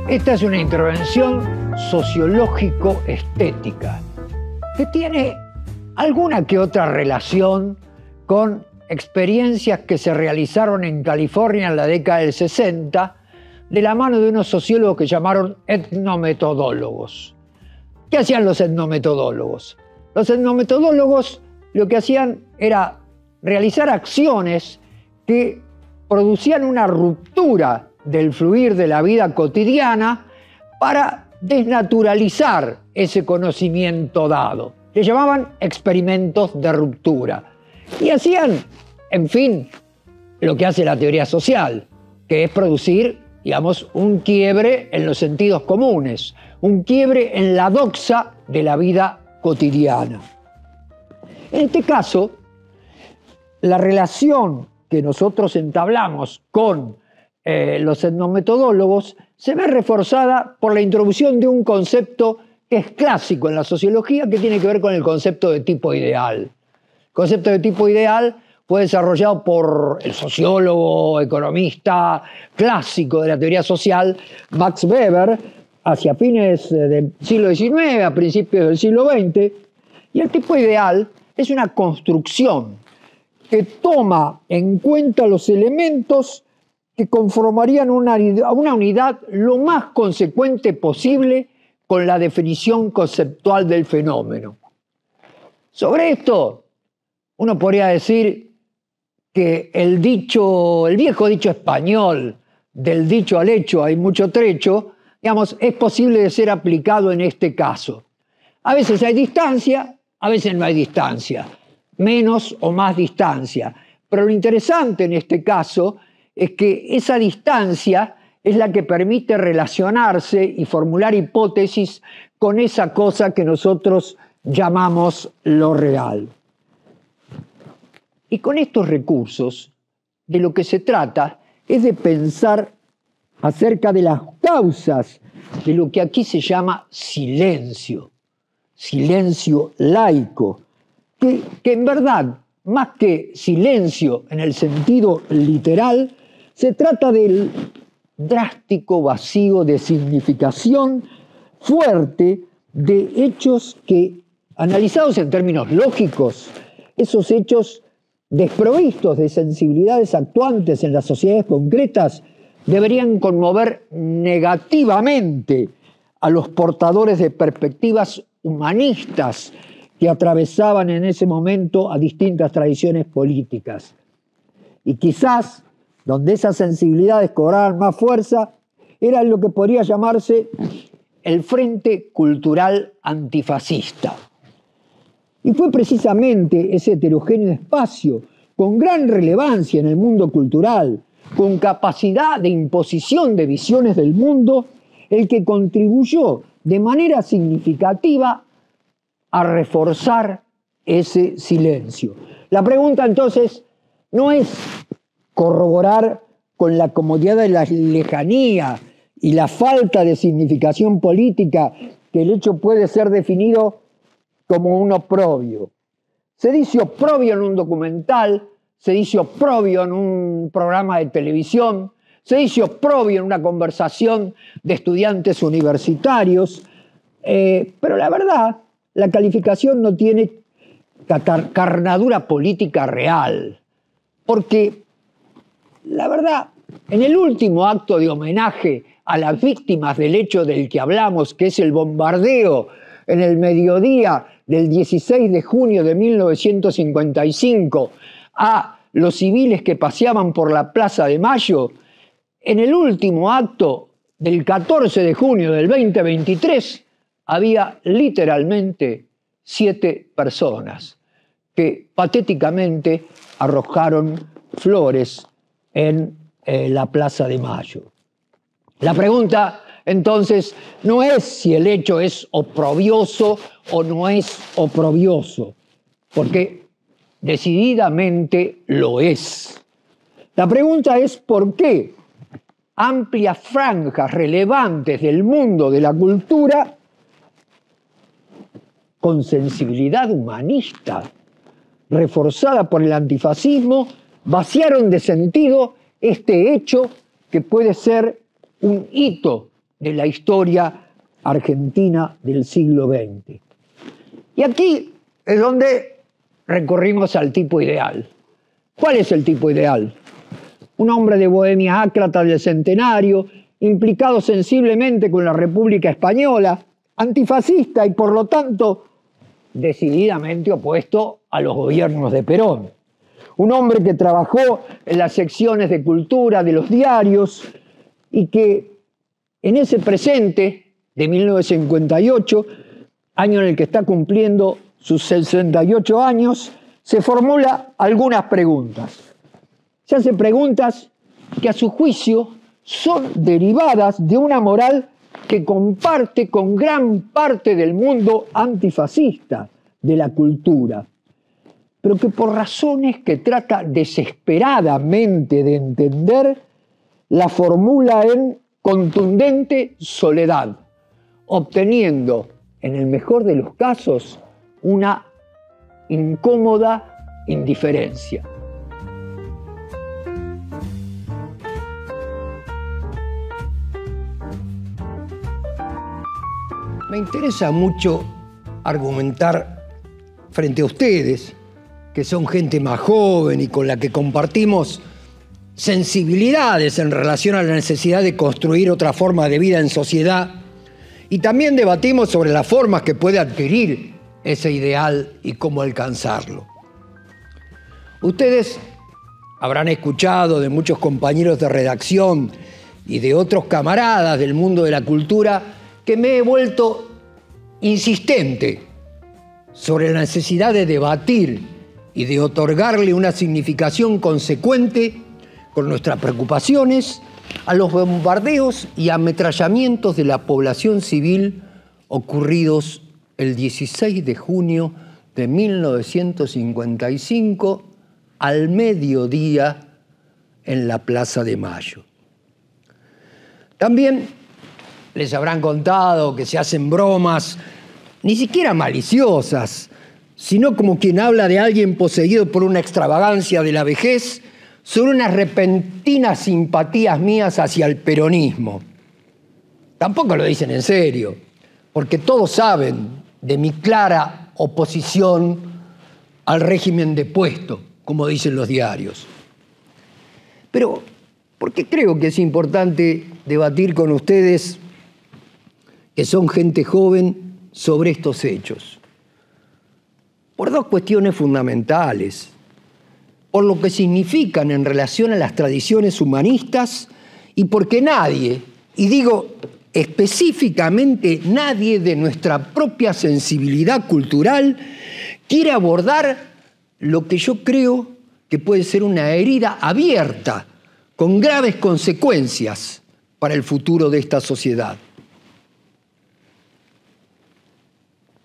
Esta es una intervención sociológico-estética que tiene alguna que otra relación con experiencias que se realizaron en California en la década del 60 de la mano de unos sociólogos que llamaron etnometodólogos. ¿Qué hacían los etnometodólogos? Los etnometodólogos lo que hacían era realizar acciones que producían una ruptura del fluir de la vida cotidiana para desnaturalizar ese conocimiento dado. Le llamaban experimentos de ruptura. Y hacían, en fin, lo que hace la teoría social, que es producir, digamos, un quiebre en los sentidos comunes, un quiebre en la doxa de la vida cotidiana. En este caso, la relación que nosotros entablamos con los etnometodólogos se ve reforzada por la introducción de un concepto que es clásico en la sociología, que tiene que ver con el concepto de tipo ideal. El concepto de tipo ideal fue desarrollado por el sociólogo, economista clásico de la teoría social, Max Weber, hacia fines del siglo XIX, a principios del siglo XX, y el tipo ideal es una construcción que toma en cuenta los elementos que conformarían una unidad lo más consecuente posible con la definición conceptual del fenómeno. Sobre esto, uno podría decir que el viejo dicho español, del dicho al hecho hay mucho trecho, digamos, es posible de ser aplicado en este caso. A veces hay distancia, a veces no hay distancia, menos o más distancia. Pero lo interesante en este caso es que esa distancia es la que permite relacionarse y formular hipótesis con esa cosa que nosotros llamamos lo real. Y con estos recursos, de lo que se trata es de pensar acerca de las causas de lo que aquí se llama silencio, silencio laico, que en verdad, más que silencio en el sentido literal, se trata del drástico vacío de significación fuerte de hechos que, analizados en términos lógicos, esos hechos desprovistos de sensibilidades actuantes en las sociedades concretas, deberían conmover negativamente a los portadores de perspectivas humanistas que atravesaban en ese momento a distintas tradiciones políticas. Y quizás, donde esas sensibilidades cobraban más fuerza, era lo que podría llamarse el Frente Cultural Antifascista. Y fue precisamente ese heterogéneo espacio, con gran relevancia en el mundo cultural, con capacidad de imposición de visiones del mundo, el que contribuyó de manera significativa a reforzar ese silencio. La pregunta entonces no es corroborar con la comodidad de la lejanía y la falta de significación política que el hecho puede ser definido como un oprobio. Se dice oprobio en un documental, se dice oprobio en un programa de televisión, se dice oprobio en una conversación de estudiantes universitarios, pero la verdad, la calificación no tiene carnadura política real, porque la verdad, en el último acto de homenaje a las víctimas del hecho del que hablamos, que es el bombardeo en el mediodía del 16 de junio de 1955 a los civiles que paseaban por la Plaza de Mayo, en el último acto del 14 de junio del 2023 había literalmente 7 personas que patéticamente arrojaron flores en la Plaza de Mayo. La pregunta entonces no es si el hecho es oprobioso o no es oprobioso, porque decididamente lo es. La pregunta es por qué amplias franjas relevantes del mundo de la cultura con sensibilidad humanista, reforzada por el antifascismo, vaciaron de sentido este hecho que puede ser un hito de la historia argentina del siglo XX. Y aquí es donde recorrimos al tipo ideal. ¿Cuál es el tipo ideal? Un hombre de Bohemia ácrata del centenario, implicado sensiblemente con la República Española, antifascista y por lo tanto decididamente opuesto a los gobiernos de Perón. Un hombre que trabajó en las secciones de cultura de los diarios y que en ese presente de 1958, año en el que está cumpliendo sus 68 años, se formula algunas preguntas. Se hace preguntas que a su juicio son derivadas de una moral que comparte con gran parte del mundo antifascista de la cultura, pero que por razones que trata desesperadamente de entender, la formula en contundente soledad, obteniendo, en el mejor de los casos, una incómoda indiferencia. Me interesa mucho argumentar frente a ustedes, que son gente más joven y con la que compartimos sensibilidades en relación a la necesidad de construir otra forma de vida en sociedad, y también debatimos sobre las formas que puede adquirir ese ideal y cómo alcanzarlo. Ustedes habrán escuchado de muchos compañeros de redacción y de otros camaradas del mundo de la cultura que me he vuelto insistente sobre la necesidad de debatir y de otorgarle una significación consecuente con nuestras preocupaciones a los bombardeos y ametrallamientos de la población civil ocurridos el 16 de junio de 1955 al mediodía en la Plaza de Mayo. También les habrán contado que se hacen bromas, ni siquiera maliciosas, sino como quien habla de alguien poseído por una extravagancia de la vejez, sobre unas repentinas simpatías mías hacia el peronismo. Tampoco lo dicen en serio, porque todos saben de mi clara oposición al régimen depuesto, como dicen los diarios. Pero, ¿por qué creo que es importante debatir con ustedes, que son gente joven, sobre estos hechos? Por dos cuestiones fundamentales. Por lo que significan en relación a las tradiciones humanistas y porque nadie, y digo específicamente nadie de nuestra propia sensibilidad cultural, quiere abordar lo que yo creo que puede ser una herida abierta con graves consecuencias para el futuro de esta sociedad.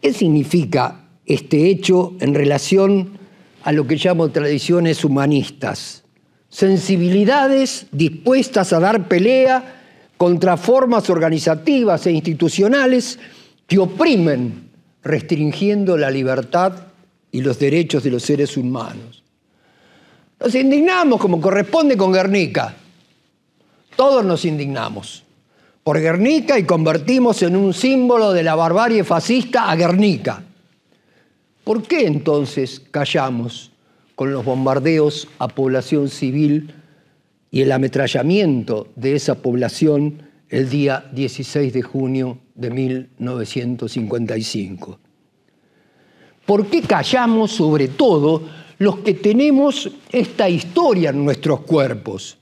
¿Qué significa este hecho en relación a lo que llamo tradiciones humanistas? Sensibilidades dispuestas a dar pelea contra formas organizativas e institucionales que oprimen, restringiendo la libertad y los derechos de los seres humanos. Nos indignamos como corresponde con Guernica. Todos nos indignamos por Guernica y convertimos en un símbolo de la barbarie fascista a Guernica. ¿Por qué entonces callamos con los bombardeos a población civil y el ametrallamiento de esa población el día 16 de junio de 1955? ¿Por qué callamos sobre todo los que tenemos esta historia en nuestros cuerpos?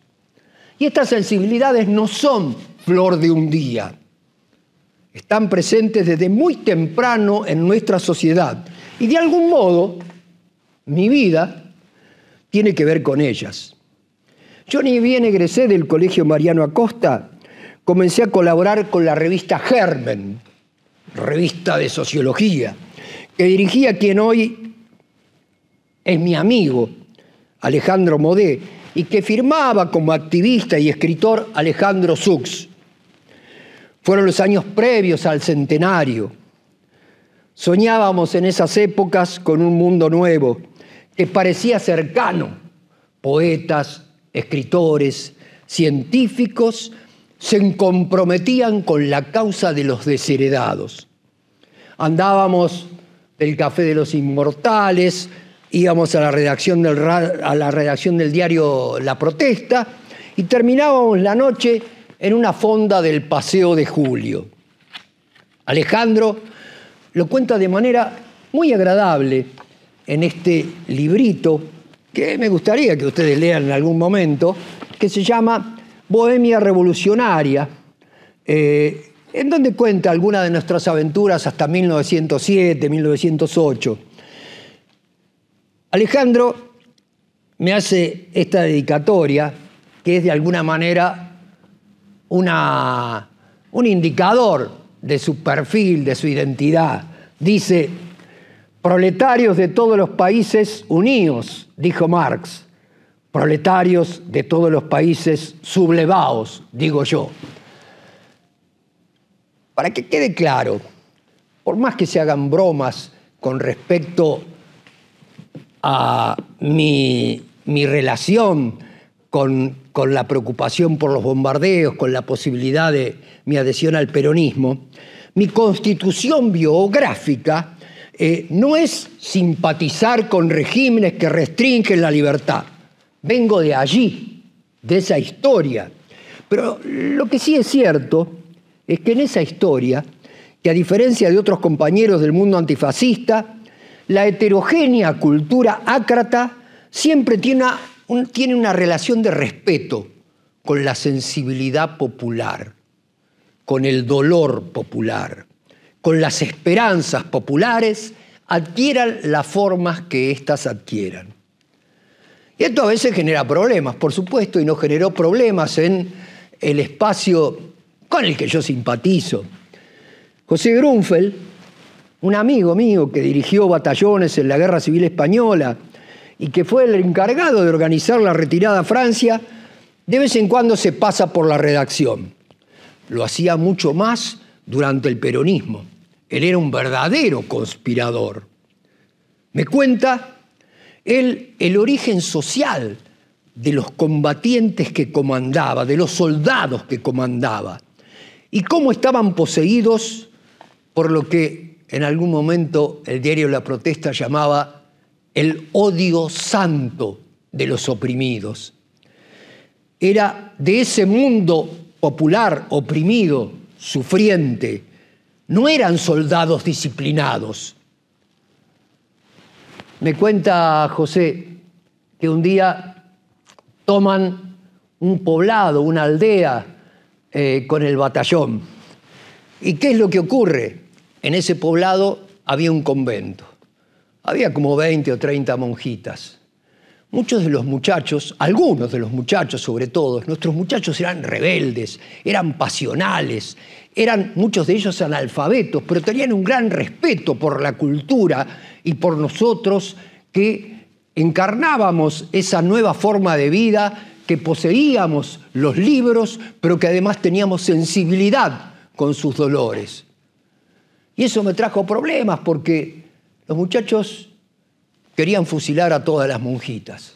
Y estas sensibilidades no son flor de un día. Están presentes desde muy temprano en nuestra sociedad. Y de algún modo, mi vida tiene que ver con ellas. Yo ni bien egresé del Colegio Mariano Acosta, comencé a colaborar con la revista Germen, revista de sociología, que dirigía quien hoy es mi amigo, Alejandro Modé, y que firmaba como activista y escritor Alejandro Sux. Fueron los años previos al centenario. Soñábamos en esas épocas con un mundo nuevo que parecía cercano. Poetas, escritores, científicos se comprometían con la causa de los desheredados. Andábamos del Café de los Inmortales, íbamos a la redacción del diario La Protesta y terminábamos la noche en una fonda del Paseo de Julio. Alejandro lo cuenta de manera muy agradable en este librito que me gustaría que ustedes lean en algún momento, que se llama Bohemia Revolucionaria, en donde cuenta algunas de nuestras aventuras hasta 1907, 1908. Alejandro me hace esta dedicatoria, que es de alguna manera un indicador de su perfil, de su identidad. Dice: proletarios de todos los países, uníos, dijo Marx. Proletarios de todos los países, sublevaos, digo yo. Para que quede claro, por más que se hagan bromas con respecto a mi relación con la preocupación por los bombardeos, con la posibilidad de mi adhesión al peronismo, mi constitución biográfica no es simpatizar con regímenes que restringen la libertad. Vengo de allí, de esa historia. Pero lo que sí es cierto es que en esa historia, que a diferencia de otros compañeros del mundo antifascista, la heterogénea cultura ácrata siempre tiene una relación de respeto con la sensibilidad popular, con el dolor popular, con las esperanzas populares, adquieran las formas que éstas adquieran. Y esto a veces genera problemas, por supuesto, y nos generó problemas en el espacio con el que yo simpatizo. José Grunfeld, un amigo mío que dirigió batallones en la Guerra Civil Española y que fue el encargado de organizar la retirada a Francia, de vez en cuando se pasa por la redacción. Lo hacía mucho más durante el peronismo. Él era un verdadero conspirador. Me cuenta el origen social de los combatientes que comandaba, de los soldados que comandaba, y cómo estaban poseídos por lo que en algún momento el diario La Protesta llamaba el odio santo de los oprimidos. Era de ese mundo popular, oprimido, sufriente. No eran soldados disciplinados. Me cuenta José que un día toman un poblado, una aldea, con el batallón. ¿Y qué es lo que ocurre? En ese poblado había un convento. Había como 20 o 30 monjitas. Muchos de los muchachos, algunos de los muchachos sobre todo, nuestros muchachos eran rebeldes, eran pasionales, muchos de ellos analfabetos, pero tenían un gran respeto por la cultura y por nosotros que encarnábamos esa nueva forma de vida, que poseíamos los libros, pero que además teníamos sensibilidad con sus dolores. Y eso me trajo problemas porque los muchachos querían fusilar a todas las monjitas.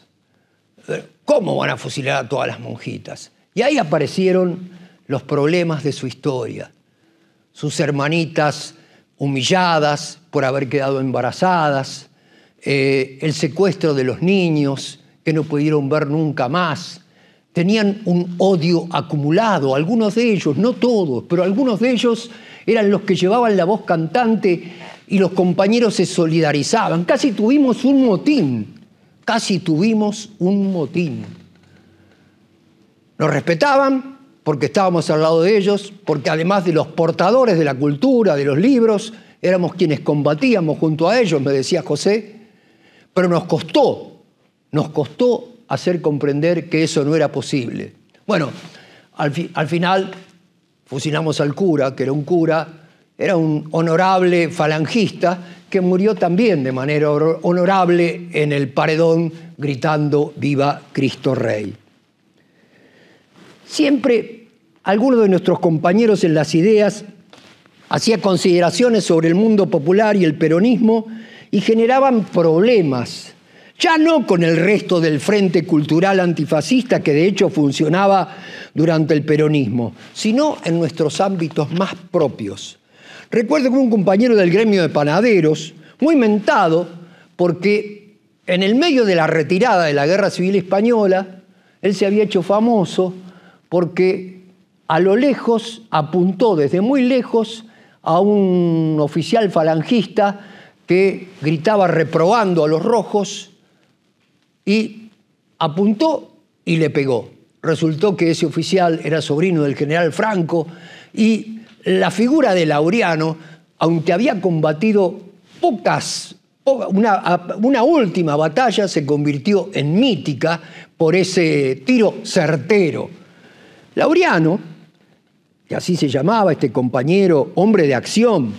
¿Cómo van a fusilar a todas las monjitas? Y ahí aparecieron los problemas de su historia. Sus hermanitas humilladas por haber quedado embarazadas, el secuestro de los niños que no pudieron ver nunca más. Tenían un odio acumulado, algunos de ellos, no todos, pero algunos de ellos eran los que llevaban la voz cantante y los compañeros se solidarizaban. Casi tuvimos un motín. Nos respetaban porque estábamos al lado de ellos, porque además de los portadores de la cultura, de los libros, éramos quienes combatíamos junto a ellos, me decía José, pero nos costó hacer comprender que eso no era posible. Bueno, al final fusilamos al cura, que era un honorable falangista que murió también de manera honorable en el paredón gritando «Viva Cristo Rey». Siempre alguno de nuestros compañeros en las ideas hacía consideraciones sobre el mundo popular y el peronismo y generaban problemas. Ya no con el resto del Frente Cultural Antifascista, que de hecho funcionaba durante el peronismo, sino en nuestros ámbitos más propios. Recuerdo que un compañero del gremio de panaderos, muy mentado, porque en el medio de la retirada de la Guerra Civil Española, él se había hecho famoso porque a lo lejos apuntó desde muy lejos a un oficial falangista que gritaba reprobando a los rojos y apuntó y le pegó. Resultó que ese oficial era sobrino del general Franco y la figura de Laureano, aunque había combatido una última batalla, se convirtió en mítica por ese tiro certero. Laureano, que así se llamaba este compañero, hombre de acción,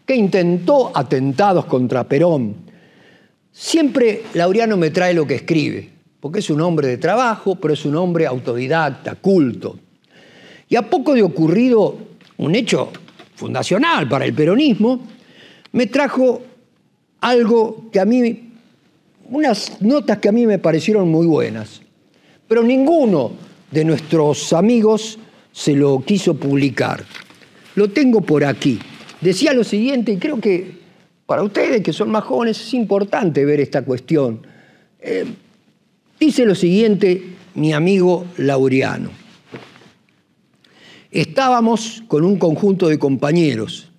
que intentó atentados contra Perón. Siempre Laureano me trae lo que escribe, porque es un hombre de trabajo, pero es un hombre autodidacta, culto. Y a poco de ocurrido un hecho fundacional para el peronismo, me trajo algo que a mí, unas notas que a mí me parecieron muy buenas, pero ninguno de nuestros amigos se lo quiso publicar. Lo tengo por aquí. Decía lo siguiente, y creo que para ustedes que son más jóvenes es importante ver esta cuestión. Dice lo siguiente mi amigo Laureano. Estábamos con un conjunto de compañeros.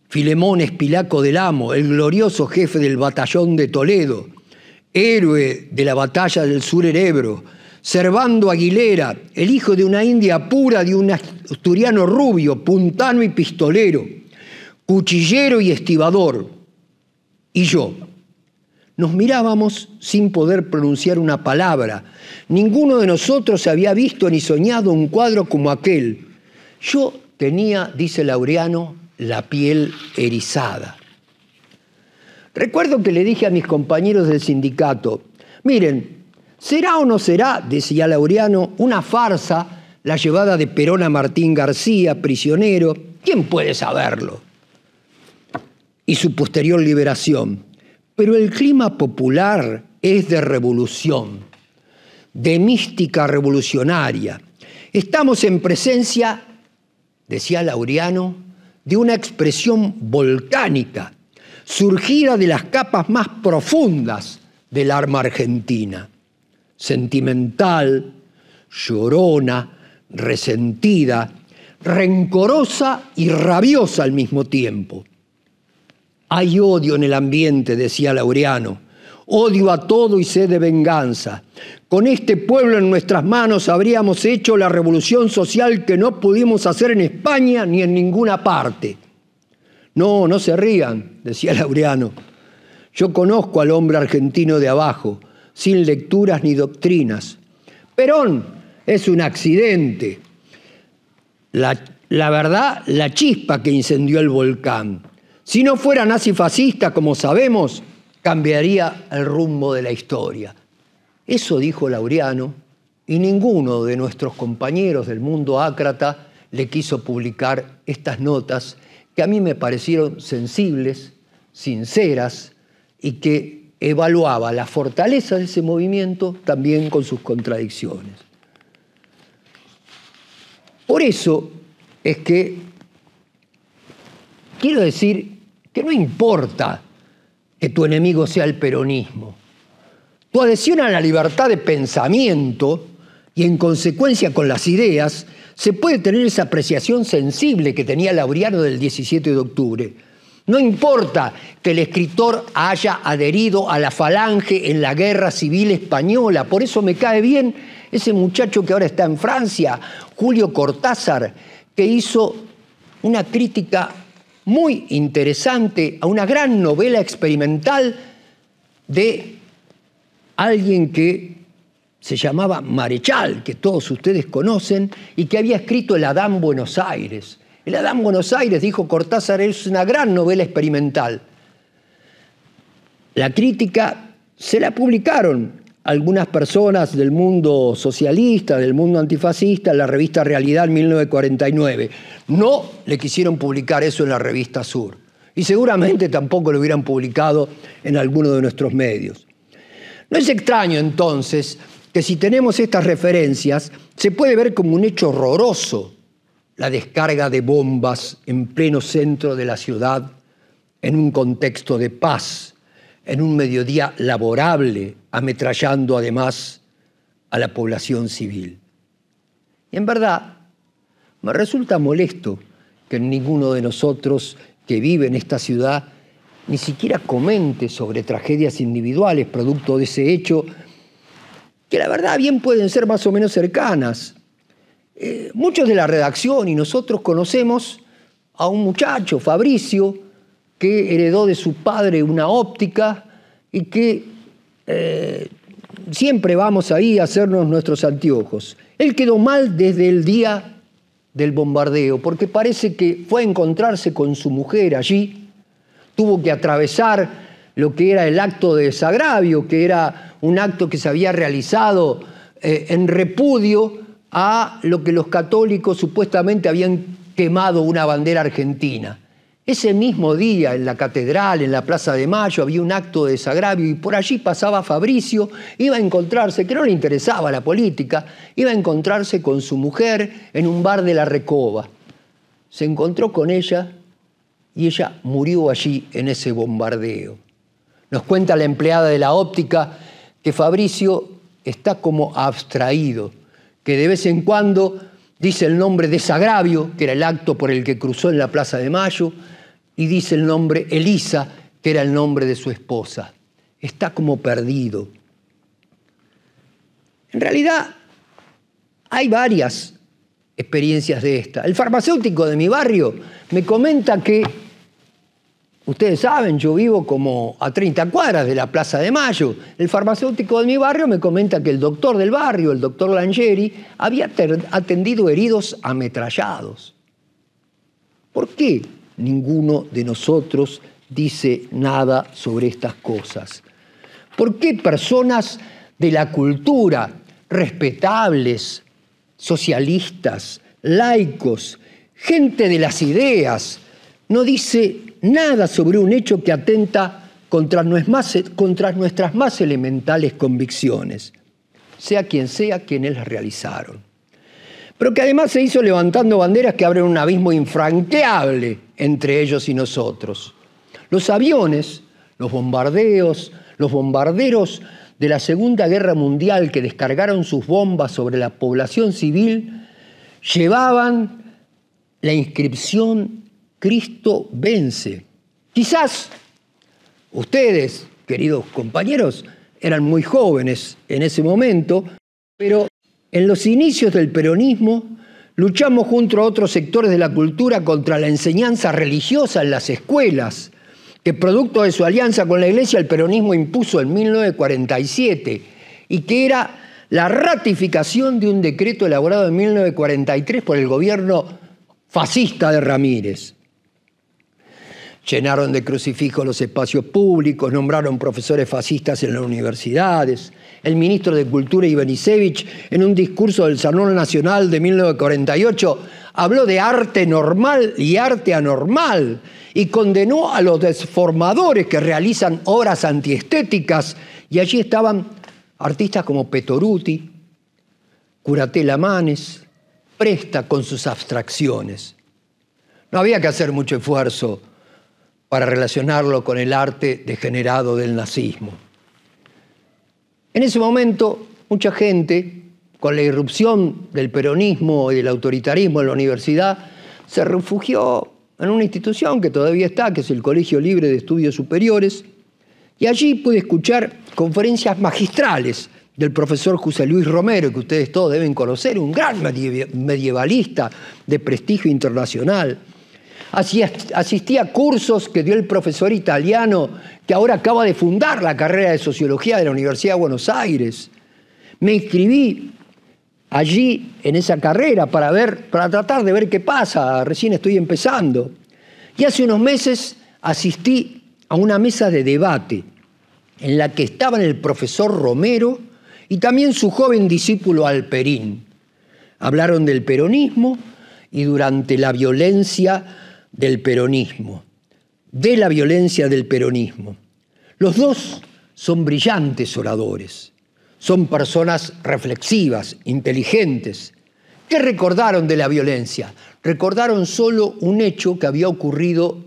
Filemón Espilaco del Amo, el glorioso jefe del batallón de Toledo, héroe de la batalla del Sur Ebro, Servando Aguilera, el hijo de una india pura, de un asturiano rubio, puntano y pistolero, cuchillero y estibador, y yo. Nos mirábamos sin poder pronunciar una palabra. Ninguno de nosotros había visto ni soñado un cuadro como aquel. Yo tenía, dice Laureano, la piel erizada. Recuerdo que le dije a mis compañeros del sindicato, miren, ¿será o no será, decía Laureano, una farsa la llevada de Perón a Martín García, prisionero? ¿Quién puede saberlo? Y su posterior liberación. Pero el clima popular es de revolución, de mística revolucionaria. Estamos en presencia, decía Laureano, de una expresión volcánica, surgida de las capas más profundas del alma argentina. Sentimental, llorona, resentida, rencorosa y rabiosa al mismo tiempo. Hay odio en el ambiente, decía Laureano, odio a todo y sed de venganza. Con este pueblo en nuestras manos habríamos hecho la revolución social que no pudimos hacer en España ni en ninguna parte. No, no se rían, decía Laureano. Yo conozco al hombre argentino de abajo, sin lecturas ni doctrinas. Perón es un accidente. La verdad, la chispa que incendió el volcán. Si no fuera nazifascista, como sabemos, cambiaría el rumbo de la historia. Eso dijo Laureano, y ninguno de nuestros compañeros del mundo ácrata le quiso publicar estas notas que a mí me parecieron sensibles, sinceras, y que evaluaba la fortaleza de ese movimiento también con sus contradicciones. Por eso es que quiero decir que no importa que tu enemigo sea el peronismo. Tu adhesión a la libertad de pensamiento y en consecuencia con las ideas se puede tener esa apreciación sensible que tenía Laureano del 17 de octubre. No importa que el escritor haya adherido a la Falange en la Guerra Civil Española. Por eso me cae bien ese muchacho que ahora está en Francia, Julio Cortázar, que hizo una crítica muy interesante a una gran novela experimental de alguien que se llamaba Marechal, que todos ustedes conocen, y que había escrito El Adán Buenos Aires. El Adán Buenos Aires, dijo Cortázar, es una gran novela experimental. La crítica se la publicaron algunas personas del mundo socialista, del mundo antifascista, en la revista Realidad en 1949. No le quisieron publicar eso en la revista Sur. Y seguramente tampoco lo hubieran publicado en alguno de nuestros medios. No es extraño entonces que si tenemos estas referencias se puede ver como un hecho horroroso la descarga de bombas en pleno centro de la ciudad en un contexto de paz, en un mediodía laborable, ametrallando además a la población civil. Y en verdad, me resulta molesto que ninguno de nosotros que vive en esta ciudad ni siquiera comente sobre tragedias individuales producto de ese hecho, que la verdad bien pueden ser más o menos cercanas. Muchos de la redacción y nosotros conocemos a un muchacho, Fabricio, que heredó de su padre una óptica y que siempre vamos ahí a hacernos nuestros anteojos. Él quedó mal desde el día del bombardeo, porque parece que fue a encontrarse con su mujer allí, tuvo que atravesar lo que era el acto de desagravio, que era un acto que se había realizado en repudio a lo que los católicos supuestamente habían quemado una bandera argentina. Ese mismo día en la catedral, en la Plaza de Mayo, había un acto de desagravio y por allí pasaba Fabricio, iba a encontrarse, que no le interesaba la política, iba a encontrarse con su mujer en un bar de la Recoba. Se encontró con ella y ella murió allí en ese bombardeo. Nos cuenta la empleada de la óptica que Fabricio está como abstraído, que de vez en cuando dice el nombre desagravio, que era el acto por el que cruzó en la Plaza de Mayo, y dice el nombre Elisa, que era el nombre de su esposa. Está como perdido. En realidad, hay varias experiencias de esta. El farmacéutico de mi barrio me comenta que, ustedes saben, yo vivo como a 30 cuadras de la Plaza de Mayo. El farmacéutico de mi barrio me comenta que el doctor del barrio, el doctor Langeri, había atendido heridos ametrallados. ¿Por qué ninguno de nosotros dice nada sobre estas cosas? ¿Por qué personas de la cultura, respetables, socialistas, laicos, gente de las ideas, no dice nada sobre un hecho que atenta contra nuestras más elementales convicciones, sea quienes las realizaron? Pero que además se hizo levantando banderas que abren un abismo infranqueable entre ellos y nosotros. Los aviones, los bombarderos de la Segunda Guerra Mundial que descargaron sus bombas sobre la población civil llevaban la inscripción Cristo vence. Quizás ustedes, queridos compañeros, eran muy jóvenes en ese momento, pero en los inicios del peronismo luchamos junto a otros sectores de la cultura contra la enseñanza religiosa en las escuelas, que producto de su alianza con la Iglesia el peronismo impuso en 1947 y que era la ratificación de un decreto elaborado en 1943 por el gobierno fascista de Ramírez. Llenaron de crucifijos los espacios públicos, nombraron profesores fascistas en las universidades. El ministro de Cultura, Ivanisevich, en un discurso del Salón Nacional de 1948, habló de arte normal y arte anormal y condenó a los desformadores que realizan obras antiestéticas. Y allí estaban artistas como Petoruti, Curatela Manes, Presta con sus abstracciones. No había que hacer mucho esfuerzo para relacionarlo con el arte degenerado del nazismo. En ese momento, mucha gente, con la irrupción del peronismo y del autoritarismo en la universidad, se refugió en una institución que todavía está, que es el Colegio Libre de Estudios Superiores, y allí pude escuchar conferencias magistrales del profesor José Luis Romero, que ustedes todos deben conocer, un gran medievalista de prestigio internacional. Asistí a cursos que dio el profesor italiano que ahora acaba de fundar la carrera de Sociología de la Universidad de Buenos Aires. Me inscribí allí en esa carrera para tratar de ver qué pasa, recién estoy empezando. Y hace unos meses asistí a una mesa de debate en la que estaban el profesor Romero y también su joven discípulo Alperín. Hablaron del peronismo y durante la violencia de la violencia del peronismo. Los dos son brillantes oradores, son personas reflexivas, inteligentes. ¿Qué recordaron de la violencia? Recordaron solo un hecho que había ocurrido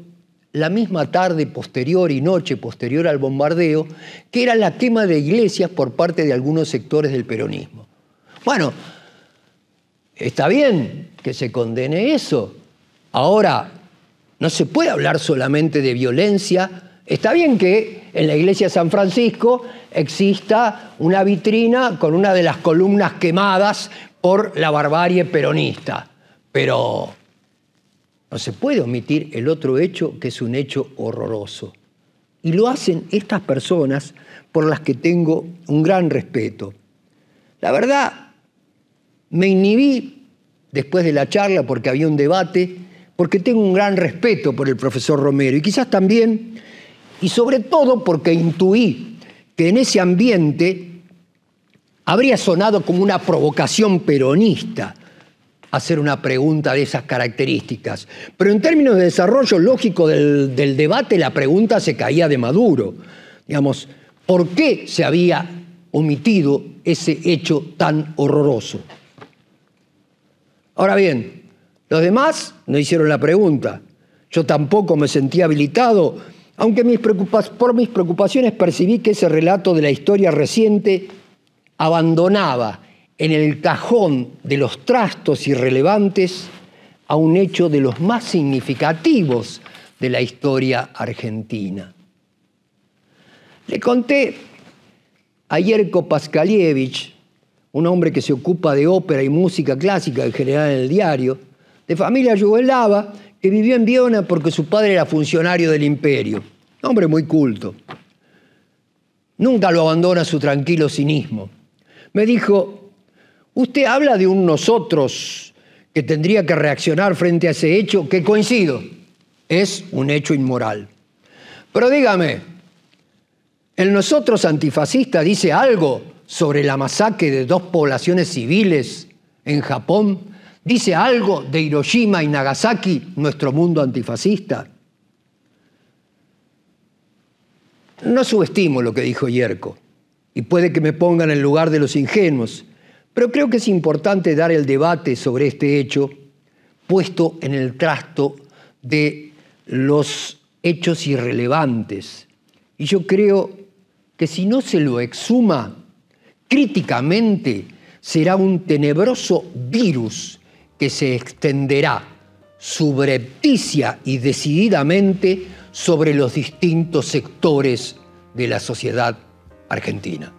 la misma tarde posterior y noche posterior al bombardeo, que era la quema de iglesias por parte de algunos sectores del peronismo. Bueno, está bien que se condene eso. Ahora, no se puede hablar solamente de violencia. Está bien que en la iglesia de San Francisco exista una vitrina con una de las columnas quemadas por la barbarie peronista, pero no se puede omitir el otro hecho, que es un hecho horroroso. Y lo hacen estas personas por las que tengo un gran respeto. La verdad, me inhibí después de la charla porque había un debate, porque tengo un gran respeto por el profesor Romero y quizás también, y sobre todo porque intuí que en ese ambiente habría sonado como una provocación peronista hacer una pregunta de esas características. Pero en términos de desarrollo lógico del debate, la pregunta se caía de Maduro. Digamos, ¿por qué se había omitido ese hecho tan horroroso? Ahora bien, los demás no hicieron la pregunta. Yo tampoco me sentí habilitado, aunque por mis preocupaciones percibí que ese relato de la historia reciente abandonaba en el cajón de los trastos irrelevantes a un hecho de los más significativos de la historia argentina. Le conté a Yerko Paskalievich, un hombre que se ocupa de ópera y música clásica en general en el diario, de familia yugoslava, que vivió en Viena porque su padre era funcionario del imperio. Un hombre muy culto. Nunca lo abandona su tranquilo cinismo. Me dijo: usted habla de un nosotros que tendría que reaccionar frente a ese hecho, que coincido, es un hecho inmoral. Pero dígame, ¿el nosotros antifascista dice algo sobre la masacre de 2 poblaciones civiles en Japón? ¿Dice algo de Hiroshima y Nagasaki, nuestro mundo antifascista? No subestimo lo que dijo Yerko, y puede que me ponga en el lugar de los ingenuos, pero creo que es importante dar el debate sobre este hecho puesto en el trasto de los hechos irrelevantes. Y yo creo que si no se lo exhuma críticamente, será un tenebroso virus que se extenderá subrepticia y decididamente sobre los distintos sectores de la sociedad argentina.